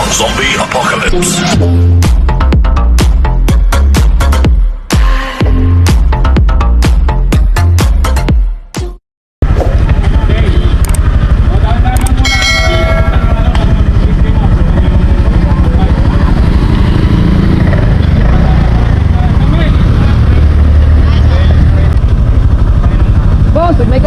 on Zombie Apocalypse. Boss, may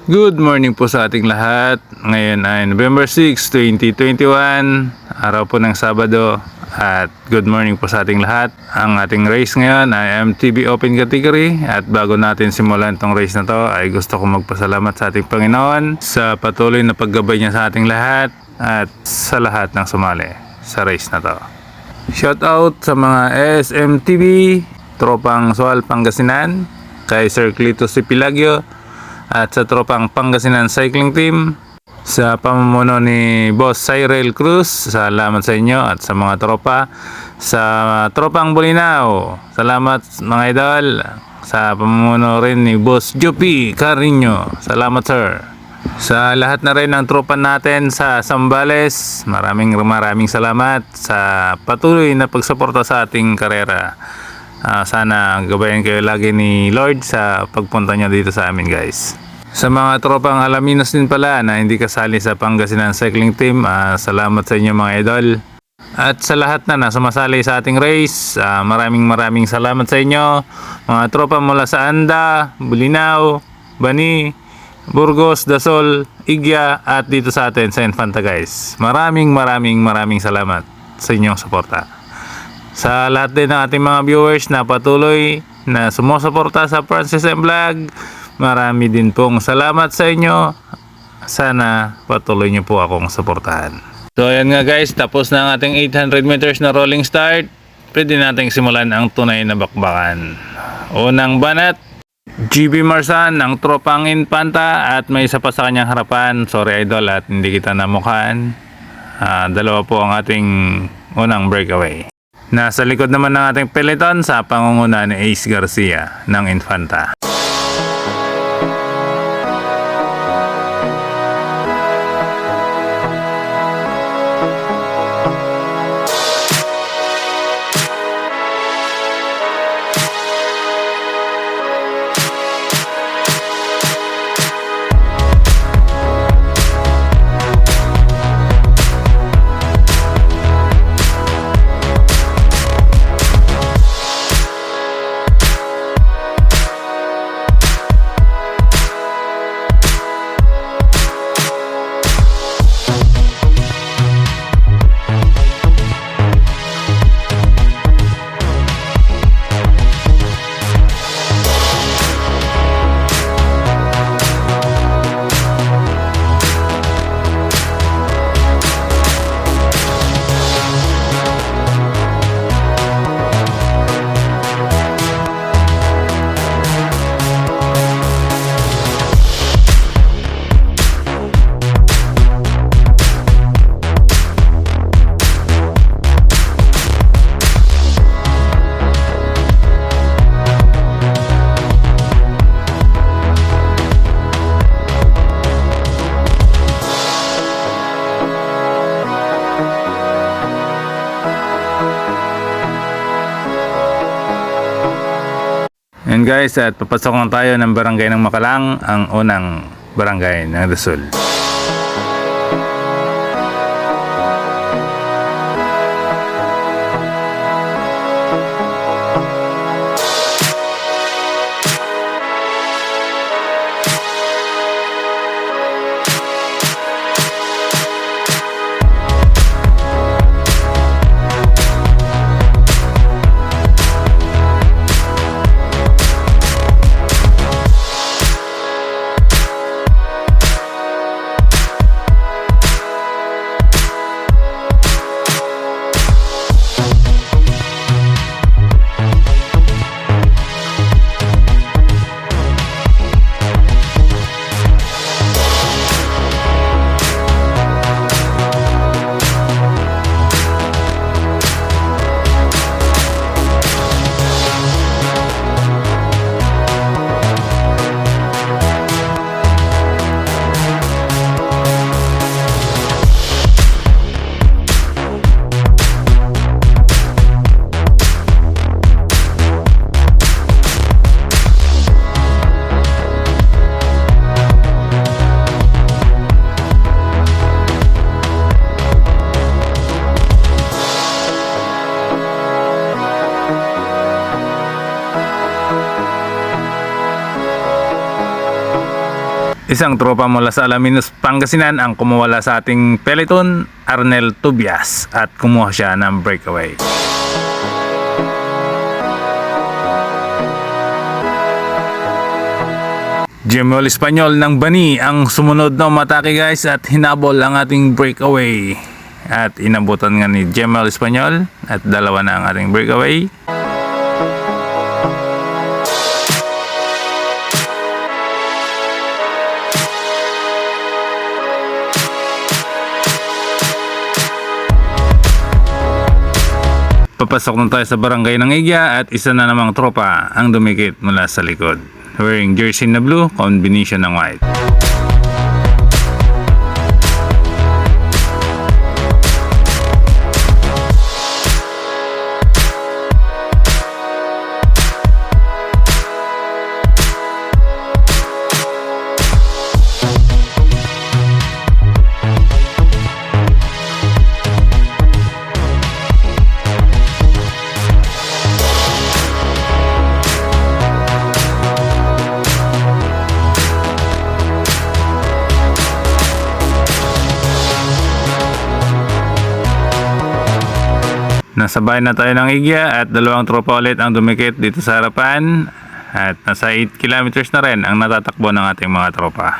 Good morning po sa ating lahat. Ngayon ay November 6, 2021, araw po ng Sabado. At good morning po sa ating lahat. Ang ating race ngayon ay MTB Open Category. At bago natin simulan tong race na to, ay gusto ko magpasalamat sa ating Panginoon sa patuloy na paggabay niya sa ating lahat at sa lahat ng sumali sa race na to. Shout out sa mga SMTB, Tropang Sual Pangasinan, kay Sir Clito Sipilagyo, at sa Tropang Pangasinan Cycling Team, sa pamumuno ni Boss Cyril Cruz. Salamat sa inyo at sa mga tropa. Sa Tropang Bulinaw, salamat mga idol. Sa pamumuno rin ni Boss Jopi Carino, salamat sir. Sa lahat na rin ng tropa natin sa Zambales, maraming salamat sa patuloy na pagsuporta sa ating karera. Sana gabayan kayo lagi ni Lord sa pagpunta nyo dito sa amin guys. Sa mga tropang Alaminos din pala na hindi kasali sa Pangasinan Cycling Team, salamat sa inyo mga idol. At sa lahat na sumasali sa ating race, maraming salamat sa inyo. Mga tropa mula sa Anda, Bulinaw, Bani, Burgos, Dasol, Igya at dito sa atin sa Infanta guys. Maraming salamat sa inyong suporta. Sa lahat din ng ating mga viewers na patuloy na sumusuporta sa francisM Vlog, marami din pong salamat sa inyo. Sana patuloy nyo po akong suportahan. So ayan nga guys, tapos na ang ating 800 meters na rolling start. Pwede nating simulan ang tunay na bakbakan. Unang banat, GB Marsan ng Tropang Infanta, at may isa pa sa kanyang harapan. Sorry idol at hindi kita namukhaan. Dalawa po ang ating unang breakaway. Nasa likod naman ng ating peloton sa pangunguna ni Ace Garcia ng Infanta. And guys, at papasok na tayo ng barangay ng Makalang, ang unang barangay ng Dasol. Isang tropa mula sa Almandres, Pangasinan ang kumuwala sa ating peloton, Arnel Tobias, at kumuha siya ng breakaway. Gemol Espanyol ng Bani ang sumunod na umatake guys at hinabol ang ating breakaway. At inabutan nga ni Gemol Espanyol at dalawa na ang ating breakaway. Papasok na tayo sa barangay ng Igya at isa na namang tropa ang dumikit mula sa likod. Wearing jersey na blue, combination ng white. Nasabay na tayo ng Igya at dalawang tropa ulit ang dumikit dito sa harapan at nasa 8 kilometers na rin ang natatakbo ng ating mga tropa.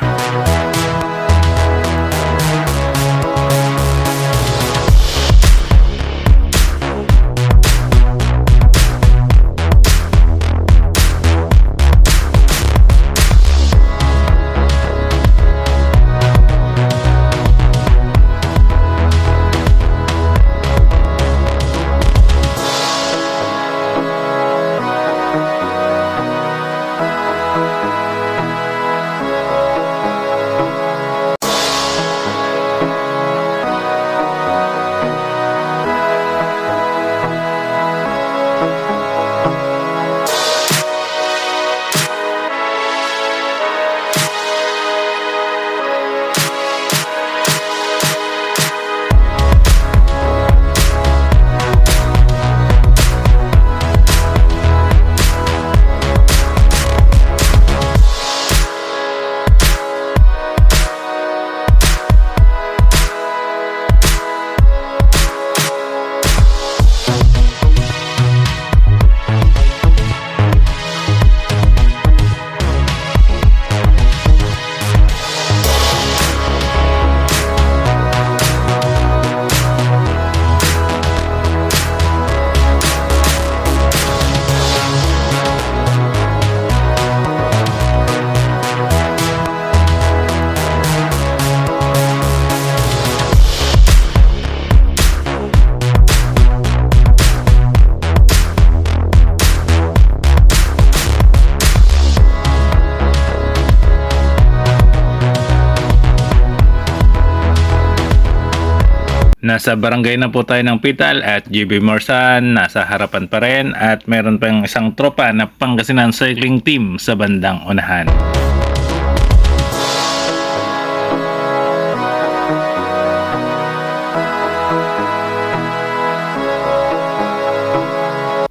Nasa barangay na po tayo ng Pital at GB Morsan nasa harapan pa rin at meron pang isang tropa na Pangasinan cycling team sa bandang unahan.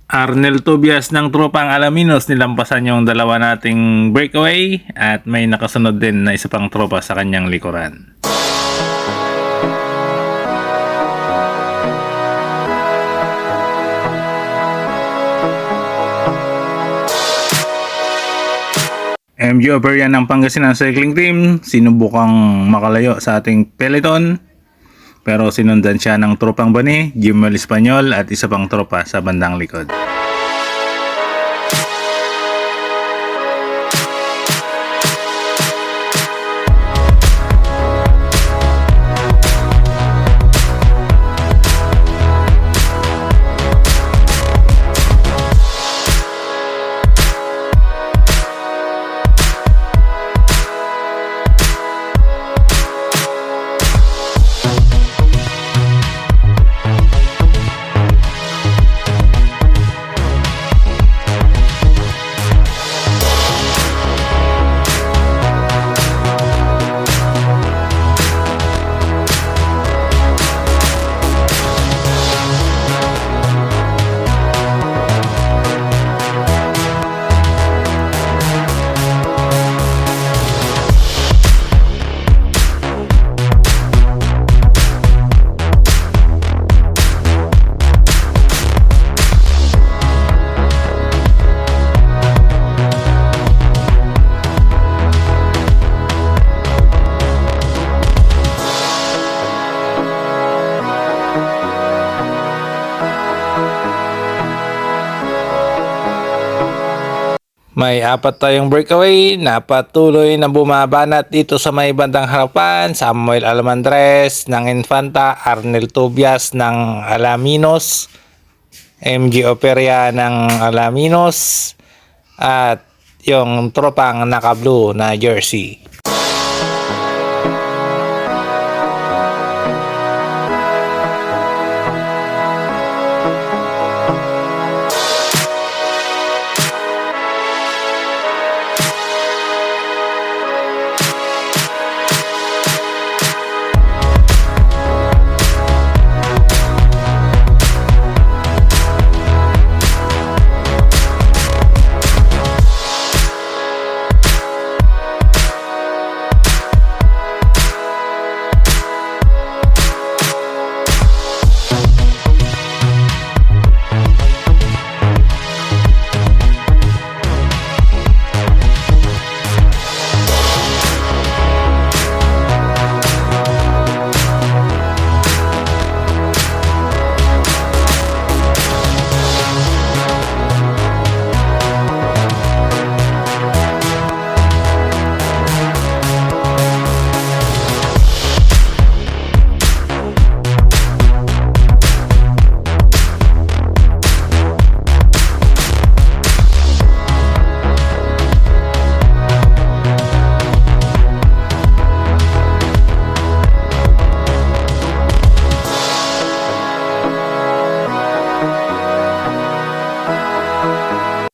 Arnel Tobias ng tropang Alaminos nilampasan yung dalawa nating breakaway at may nakasunod din na isa pang tropa sa kanyang likuran. MG Operian ng Pangasinan Cycling Team sinubukang makalayo sa ating peloton pero sinundan siya ng tropang Bani, Gemol Espanyol at isa pang tropa sa bandang likod. May apat tayong breakaway na patuloy na bumabanat dito sa may bandang harapan. Samuel Almandres ng Infanta, Arnel Tobias ng Alaminos, MG Operia ng Alaminos, at yung tropang naka-blue na jersey.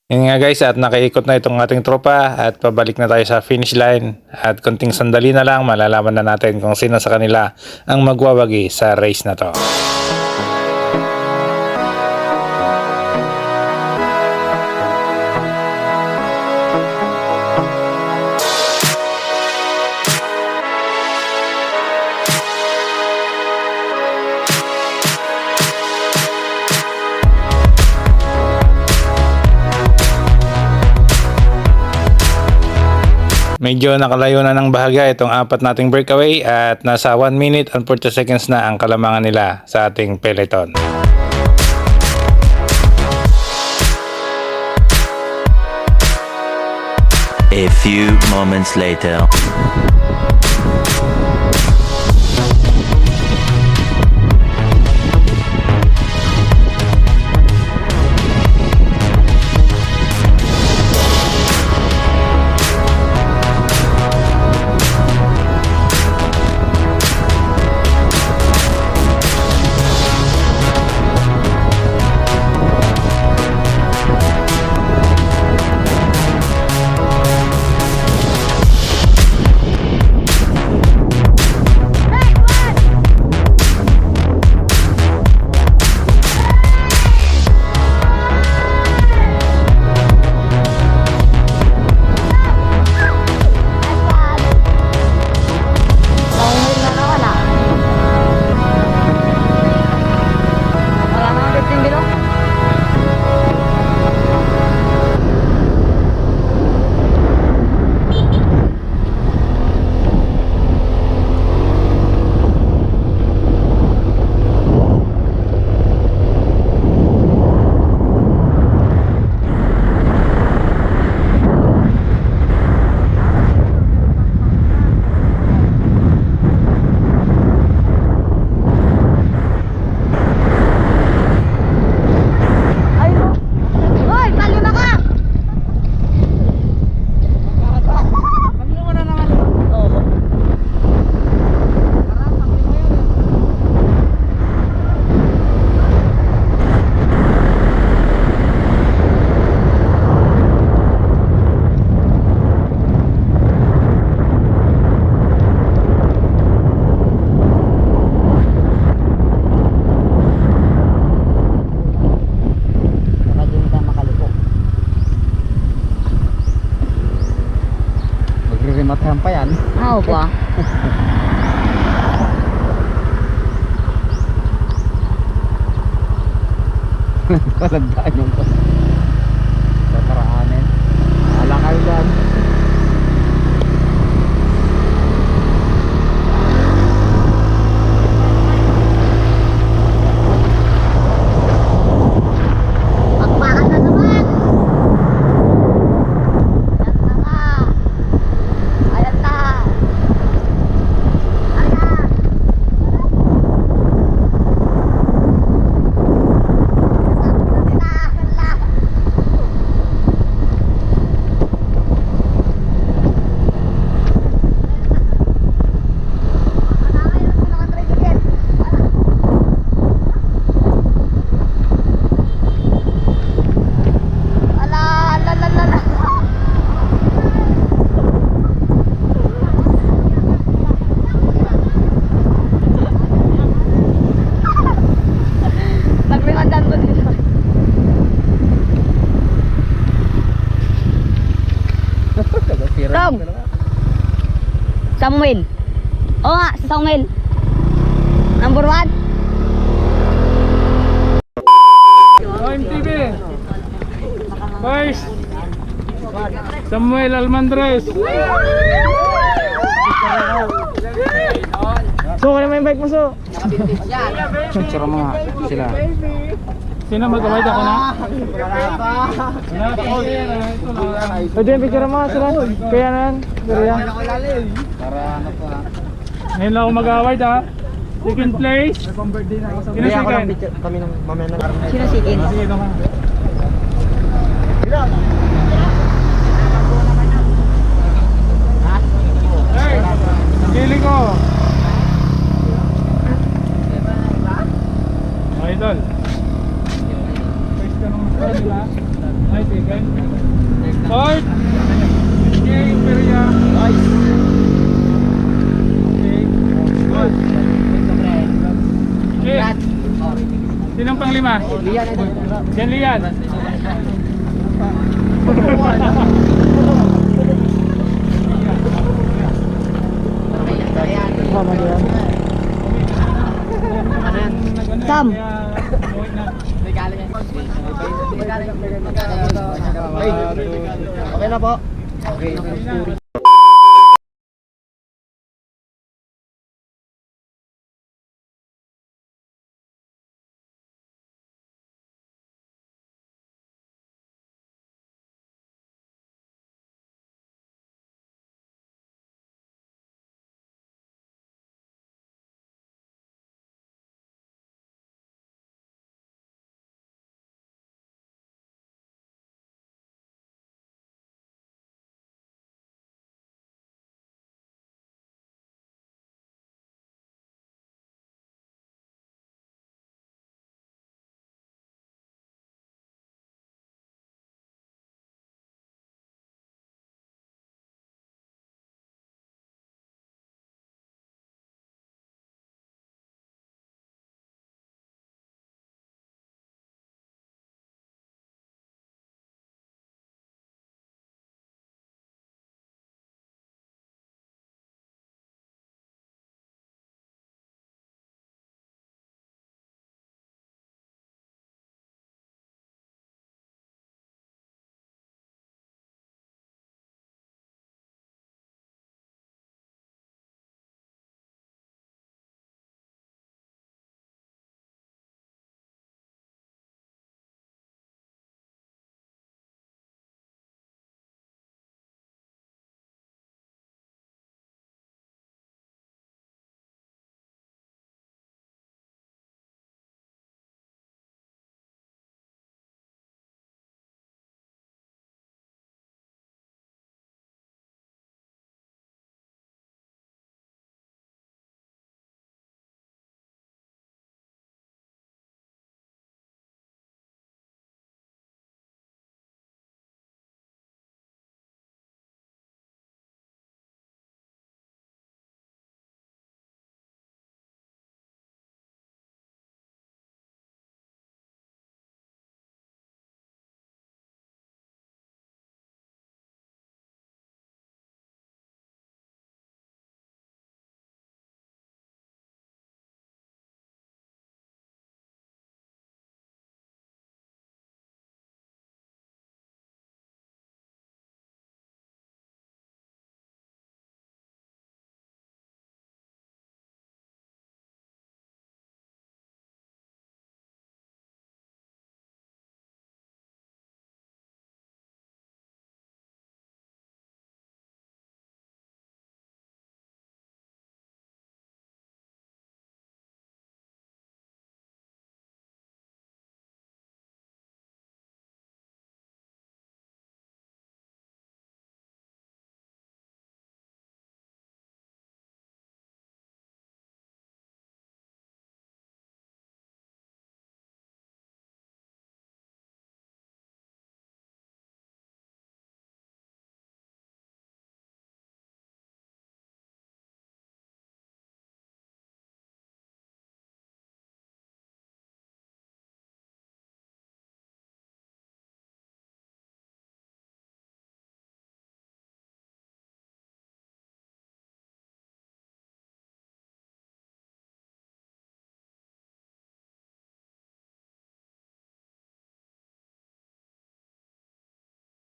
Yun nga guys, at nakaikot na itong ating tropa at pabalik na tayo sa finish line, at konting sandali na lang malalaman na natin kung sino sa kanila ang magwawagi sa race na to. Medyo nakalayo na ng bahagya itong apat nating breakaway at nasa 1 minute and 40 seconds na ang kalamangan nila sa ating peloton. A few moments later. Matahan pa yan. Oo ba? Palagdaan yung ko. Tataraanin. Ala kayo dyan. Pagpakan na naman! Samuel. Oo nga, si Samuel. Number 1. Oh, MTB. First, Samuel Almandres. So, kaya may bike mo, so. Picture mo nga sila. Sino mag-award ako na? Pwede yung picture mo sila. Kaya na yan. Para ano po ha. Ngayon lang ako mag-award ha. Second place. Sino second? Kami ng mamaya na. Sino second? Sige naman. Hey! Giling ko! Okay, idol. First ka naman sa nila. Ay, second. Third! Okay, Imperia. Nice. Okay. Good. Okay. Sinong pang lima? Lian ito. Yan Lian. Sam. Okay na po. Okay.